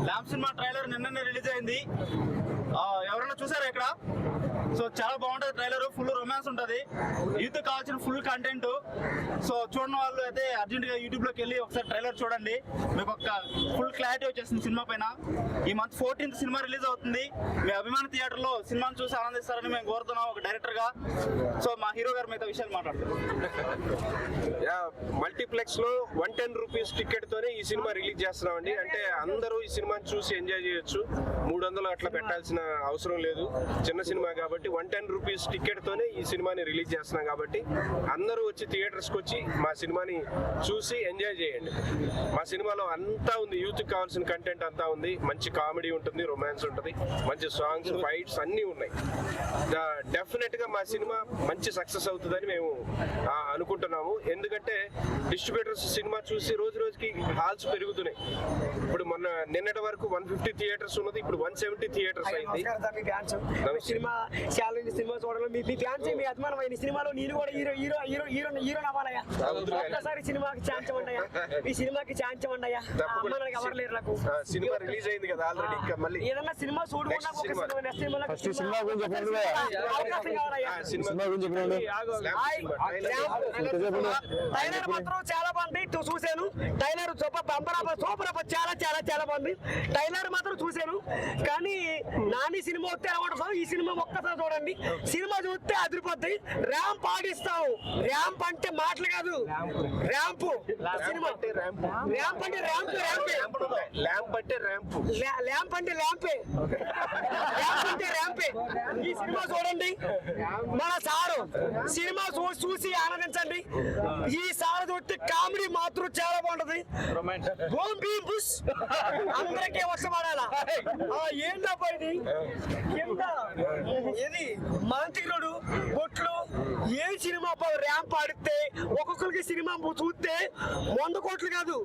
Lamp cinema trailer నిన్ననే release అయింది. ఎవరైనా చూసారా ఇక్కడ? సో చాలా బాగుంటుంది ట్రైలర్. ఫుల్ రొమాన్స్ ఉంటుంది, యూత్ కావాల్సిన ఫుల్ కంటెంట్. సో చూడని వాళ్ళు అయితే అర్జెంట్గా యూట్యూబ్లోకి వెళ్ళి ఒకసారి ట్రైలర్ చూడండి, మీకు ఒక ఫుల్ క్లారిటీ వచ్చేస్తుంది సినిమా పైన. ఈ మంత్ 14th సినిమా రిలీజ్ అవుతుంది. మీ అభిమాన థియేటర్లో సినిమాను చూసి ఆనందిస్తారని మేము కోరుతున్నాం ఒక డైరెక్టర్గా. సో మా హీరో గారు మిగతా విషయాలు మాట్లాడుతున్నారు. మల్టీప్లెక్స్ లో 110 రూపీస్ టికెట్ తోనే ఈ సినిమా రిలీజ్ చేస్తున్నామండి. అంటే అందరూ ఈ సినిమాని చూసి ఎంజాయ్ చేయొచ్చు. 300 అట్లా పెట్టాల్సిన అవసరం లేదు, చిన్న సినిమా కాబట్టి 110 రూపీస్ టికెట్ తోనే ఈ సినిమాని రిలీజ్ చేస్తున్నాం. కాబట్టి అందరూ వచ్చి థియేటర్స్ కి వచ్చి మా సినిమాని చూసి ఎంజాయ్ చేయండి. మా సినిమాలో అంతా ఉంది, యూత్ కి కావాల్సిన కంటెంట్ అంతా ఉంది. మంచి కామెడీ ఉంటుంది, రొమాన్స్ ఉంటుంది, మంచి సాంగ్స్, ఫైట్స్ అన్నీ ఉన్నాయి. డెఫినెట్ గా మా సినిమా మంచి సక్సెస్ అవుతుందని మేము అనుకుంటున్నాము. ఎందుకంటే డిస్ట్రిబ్యూటర్స్ సినిమా చూసి రోజు రోజుకి హాల్స్ పెరుగుతున్నాయి. ఇప్పుడు మొన్న నిన్నటి వరకు 150 థియేటర్స్ ఉన్నది, ఇప్పుడు 170 థియేటర్స్ అయింది. సినిమా చూడడం మీ ఫ్యాన్స్, మీ అభిమానమైన సినిమాలో నేను కూడా hero hero hero hero hero అవ్వాలయ్యా. ఒక్కసారి సినిమాకి ఛాన్స్ ఇవ్వండియా, ఈ సినిమాకి ఛాన్స్ ఇవ్వండియా. అమ్మాయికి ఎవరు లేరు నాకు. సినిమా రిలీజ్ అయింది కదా ఆల్రెడీ. ఇంకా మళ్ళీ ఏదన్నా సినిమా చూడకుండా టైలర్ మాత్రం చాలా బాగుంది, చూసాను. టైలర్ సూపర్ చాలా చాలా చాలా బాగుంది. టైలర్ మాత్రం చూసాను, కానీ నాని సినిమా వస్తే అవ్వడం. ఈ సినిమా ఒక్కసారి చూడండి, సినిమా చూస్తే అదిరిపోద్ది. ర్యాంప్ ఆడిస్తావు. ర్యాంప్ అంటే మాటలు కాదు, ర్యాంప్ సినిమా. ర్యాంప్ అంటే ర్యాంప్, ల్యాంప్ అంటే ర్యాంప్, ల్యాంప్ అంటే ల్యాంపే, ర్యాంప్ అంటే ర్యాంపే. ఈ సినిమా చూడండి, మన సారు సినిమా చూసి ఆనందించండి. ఈ సారు చూస్తే కామెడీ మాత్రం చాలా బాగుంటది. అందరికీ వర్షపడాలా ఏంటబ్బా ఇది? ఏది మాంత్రికుడు బొట్లు ఏ సినిమా ర్యాంప్ ఆడితే ఒక్కొక్కరికి సినిమా చూస్తే 100 కోట్లు కాదు,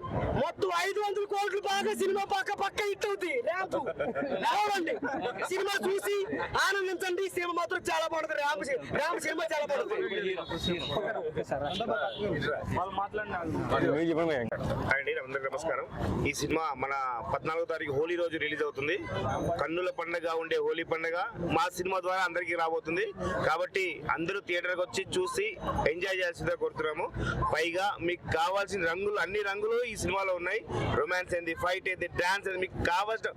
మొత్తం 500 కోట్లు బాగా సినిమా పక్క హిట్ అవుతుంది. ర్యాంప్ రావండి, సినిమా చూసి ఆనందించండి. సినిమా మాత్రం చాలా బాగుంటుంది. ర్యాంప్ సినిమా చాలా బాగుంటుంది. అండి అందరికీ నమస్కారం. ఈ సినిమా మన 14వ తారీఖు హోలీ రోజు రిలీజ్ అవుతుంది. కన్నుల పండుగ ఉండే హోలీ పండుగ మా సినిమా ద్వారా అందరికీ రాబోతుంది. కాబట్టి అందరూ థియేటర్కి వచ్చి చూసి ఎంజాయ్ చేయాల్సిందిగా కోరుతున్నాము. పైగా మీకు కావాల్సిన రంగులు, అన్ని రంగులు ఈ సినిమాలో ఉన్నాయి. రొమాన్స్ ఏంది, ఫైట్ ఏంది, డాన్స్ ఏంది, మీకు కావాల్సిన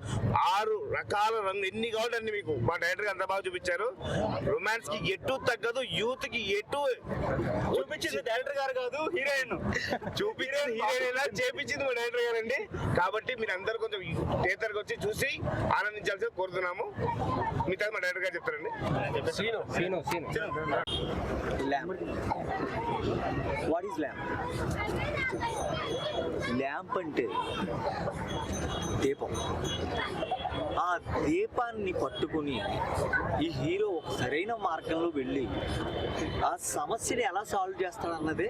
6 రకాల రంగులు ఎన్ని కావాలంటే అన్ని మీకు మా డైరెక్టర్ అంత బాగా చూపించారు. రొమాన్స్ కి ఎటు తగ్గదు, యూత్ కి ఎటు చూపించింది డైరెక్టర్ గారు కాదు, హీరోయిన్. చూపించింది హీరోయిన్ చేపించింది మా డైరెక్టర్ గారు అండి. కాబట్టి మీరు అందరూ కొంచెం థియేటర్కి వచ్చి చూసి ఆనందించాల్సి కోరుతున్నాము. మిగతా మా డైరెక్టర్ గారు చెప్తారండి. What is lamp? ల్యాంప్ అంటే దీపం. ఆ దీపాన్ని పట్టుకుని ఈ హీరో ఒక సరైన మార్గంలో వెళ్ళి ఆ సమస్యని ఎలా సాల్వ్ చేస్తాడన్నదే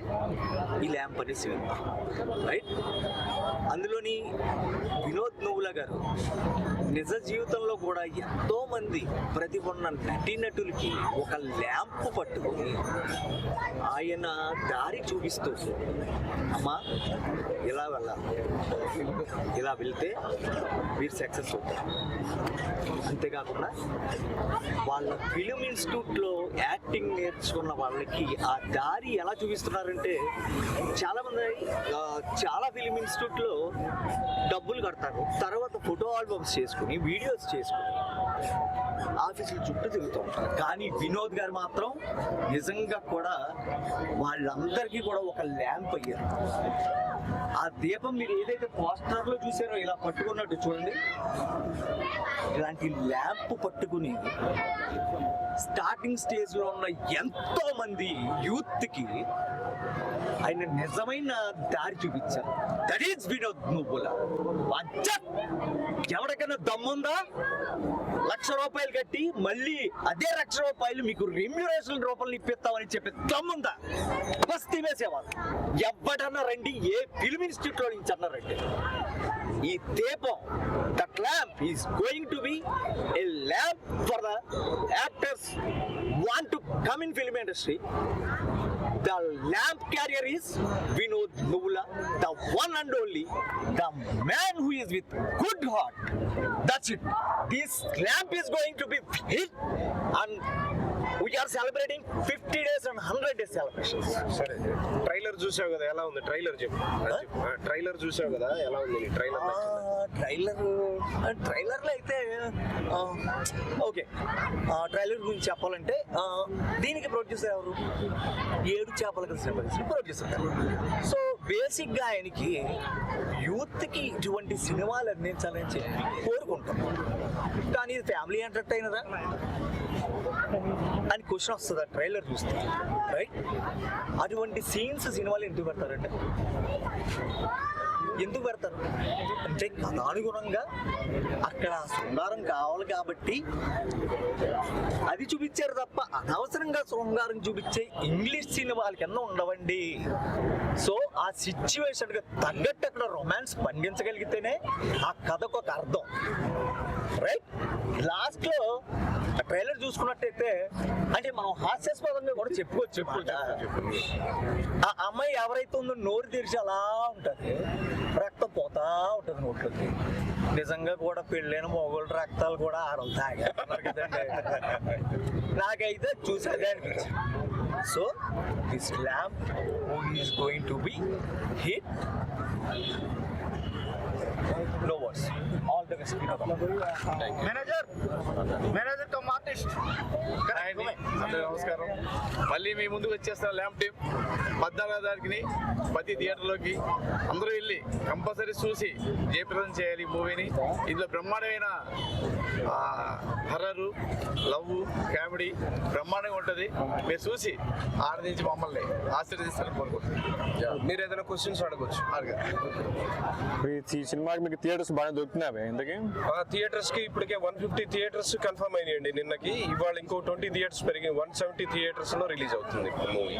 ఈ ల్యాంప్ అనే సినిమా, రైట్? అందులోని వినోద్ నువ్వుల గారు నిజ జీవితంలో కూడా ఎంతో మంది ప్రతిభ ఉన్న నటీనటులకి ఒక ల్యాంప్ పట్టుకుని ఆయన దారి చూపిస్తూ, అమ్మా ఇలా వెళ్ళాలి, ఇలా వెళ్తే మీరు సక్సెస్ అవుతారు. అంతేకాకుండా వాళ్ళ ఫిలిం ఇన్స్టిట్యూట్లో యాక్టింగ్ నేర్చుకున్న వాళ్ళకి ఆ దారి ఎలా చూపిస్తున్నారంటే, చాలామంది చాలా ఫిలిం ఇన్స్టిట్యూట్లో డబ్బులు కడతారు, తర్వాత ఫోటో ఆల్బమ్స్ చేసుకుని వీడియోస్ చేసుకుని ఆఫీసుల చుట్టూ తిరుగుతూ ఉంటారు. కానీ వినోద్ గారు మాత్రం నిజంగా కూడా వాళ్ళందరికీ కూడా ఒక ల్యాంప్ అయ్యారు. ఆ దీపం మీరు ఏదైతే పోస్టర్లో చూసారో ఇలా పట్టుకున్నట్టు చూడండి, ఇలాంటి ల్యాంప్ పట్టుకుని స్టార్టింగ్ స్టేజ్లో ఉన్న ఎంతో మంది యూత్కి ఆయన నిజమైన దారి చూపించారు. దట్ ఈస్ వినోద్ నువ్వుల. ఎవరికైనా దమ్ముందా? 1,00,000 రూపాయలు కట్టి మళ్ళీ అదే 1,00,000 రూపాయలు మీకు రెమ్యూనరేషన్ రూపాయలు ఇప్పిస్తామని చెప్పే దమ్ముందా? బస్తీ వేసేవాళ్ళు ఎవడన్నా రండి, ఏ ఫిల్మ్ ఇన్స్టిట్యూట్ లో నుంచి అన్నారండి. ఈ దీపం that lamp is going to be a lamp for the actors want to come in film industry. The lamp carrier is Vinod Nuvula, the one and only, the man who is with good heart. That's it. This lamp is going to be hit, and we are celebrating 50 days and 100 days celebrations. సరే trailer చూసావు కదా, ఎలా ఉంది trailer చెప్పు. Trailer చూసావు కదా, ఎలా ఉంది ట్రైలర్? ట్రైలర్లో అయితే ఓకే, ట్రైలర్ గురించి చెప్పాలంటే దీనికి ప్రొడ్యూసర్ ఎవరు? 7 చేపల కలిసి ప్రొడ్యూసర్. సో బేసిక్గా ఆయనకి యూత్కి ఇటువంటి సినిమాలు అందించాలని చెప్పి కోరుకుంటాం. కానీ ఇది ఫ్యామిలీ ఎంటర్టైనరా అని క్వశ్చన్ వస్తుంది ఆ ట్రైలర్ చూస్తే, రైట్? అటువంటి సీన్స్ సినిమాలు ఎందుకు పెడతారంటే ఎందుకు పెడతారు అంటే కథానుగుణంగా అక్కడ శృంగారం కావాలి కాబట్టి అది చూపించారు తప్ప అనవసరంగా శృంగారం చూపించే ఇంగ్లీష్ సినిమాల కింద ఉండవండి. సో ఆ సిచ్యువేషన్కి తగ్గట్టు అక్కడ రొమాన్స్ పండించగలిగితేనే ఆ కథకు ఒక అర్థం, రైట్? లాస్ట్లో ట్రైలర్ చూసుకున్నట్టయితే అంటే మనం హాస్యాస్పదంగా కూడా చెప్పుకోవచ్చు. ఆ అమ్మాయి ఎవరైతే ఉందో నోరు తెరిచి అలా ఉంటుంది, రక్తం పోతా ఉంటుంది నోట్లోకి. నిజంగా కూడా పెళ్ళైన మొగోళ్ళ రక్తాలు కూడా ఆడలు తాగారు కదండి. నాకైతే చూసాగా అనిపించింది. So this lamp is going to be hit. No words. All the best. Manager come artist. నమస్కారం. మళ్ళీ మీ ముందుకు వచ్చేస్తాం ల్యాంప్ టీమ్. 14వ తారీఖుని ప్రతి థియేటర్లోకి అందరూ వెళ్ళి కంపల్సరీ చూసి జయప్రదం చేయాలి మూవీని. ఇందులో బ్రహ్మాండమైన హర్రరు, లవ్, కామెడీ బ్రహ్మాండంగా ఉంటుంది. మీరు చూసి ఆనందించి మమ్మల్ని ఆశీర్వదిస్తారని కోరుకుంటున్నాను. మీరు ఏదైనా క్వశ్చన్స్ అడగచ్చు. ఈ సినిమాకి మీకు థియేటర్స్ బాగా దొరుకుతున్నాయి ఇంతకీ? థియేటర్స్ కి ఇప్పటికే 150 థియేటర్స్ కన్ఫర్మ్ అయినాయండి నిన్నకి. ఇవాళ ఇంకో 20 థియేటర్స్ పెరిగి 170 థియేటర్స్ లో రిలీజ్ అవుతుంది మూవీ.